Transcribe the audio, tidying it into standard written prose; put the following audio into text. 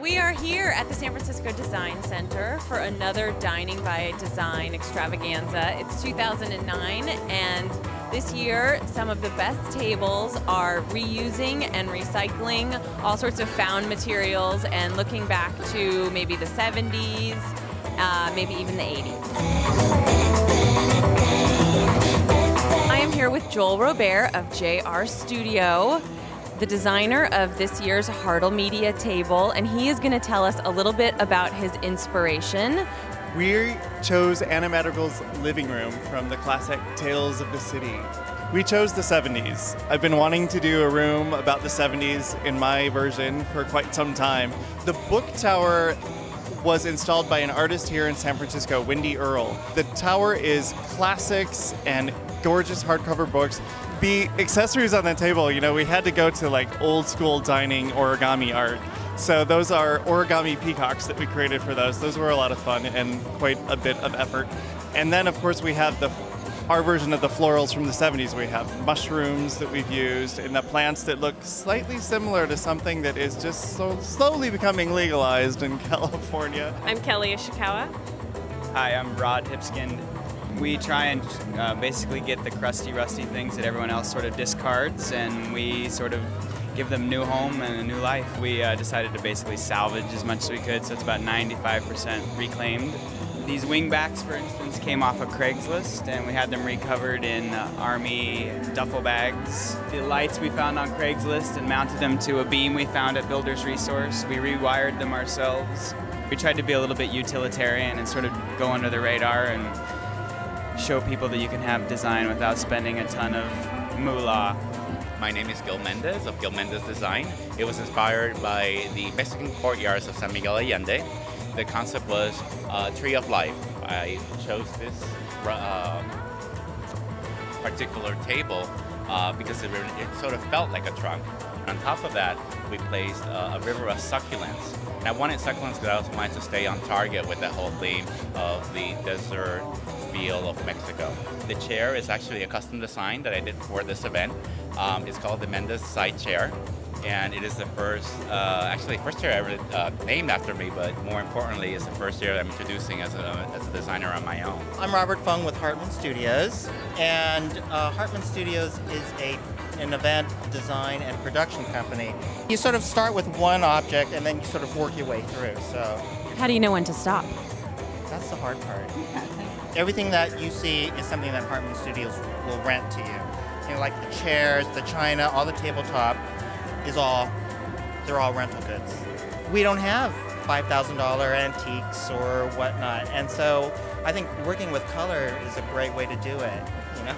We are here at the San Francisco Design Center for another Dining by Design extravaganza. It's 2009, and this year some of the best tables are reusing and recycling all sorts of found materials and looking back to maybe the 70s, maybe even the 80s. I am here with Joel Robert of JR Studio, the designer of this year's Hartle Media table, and he is going to tell us a little bit about his inspiration. We chose Anna Madrigal's living room from the classic Tales of the City. We chose the 70s. I've been wanting to do a room about the 70s in my version for quite some time. The book tower was installed by an artist here in San Francisco, Wendy Earle. The tower is classics and gorgeous hardcover books. The accessories on the table, you know, we had to go to like old school dining origami art. So those are origami peacocks that we created for those. Those were a lot of fun and quite a bit of effort. And then of course we have our version of the florals from the 70s. We have mushrooms that we've used and the plants that look slightly similar to something that is just so slowly becoming legalized in California. I'm Kelly Ishikawa. Hi, I'm Rod Hipskind. We try and basically get the crusty, rusty things that everyone else sort of discards, and we sort of give them new home and a new life. We decided to basically salvage as much as we could, so it's about 95% reclaimed. These wing backs, for instance, came off of Craigslist, and we had them recovered in Army duffel bags. The lights we found on Craigslist and mounted them to a beam we found at Builder's Resource. We rewired them ourselves. We tried to be a little bit utilitarian and sort of go under the radar and show people that you can have design without spending a ton of moolah. My name is Gil Mendez of Gil Mendez Design. It was inspired by the Mexican courtyards of San Miguel Allende. The concept was Tree of Life. I chose this particular table because it sort of felt like a trunk. On top of that, we placed a river of succulents. And I wanted succulents that I also wanted to stay on target with that whole theme of the desert feel of Mexico. The chair is actually a custom design that I did for this event. It's called the Mendez Side Chair, and it is the first chair ever named after me, but more importantly, it's the first chair I'm introducing as a designer on my own. I'm Robert Fung with Hartman Studios, and Hartman Studios is an event design and production company. You sort of start with one object and then you sort of work your way through. So How do you know when to stop? that's the hard part. Everything that you see is something that Hartman Studios will rent to you. You know, like the chairs, the china, all the tabletop they're all rental goods. We don't have $5,000 antiques or whatnot, and so I think working with color is a great way to do it, you know?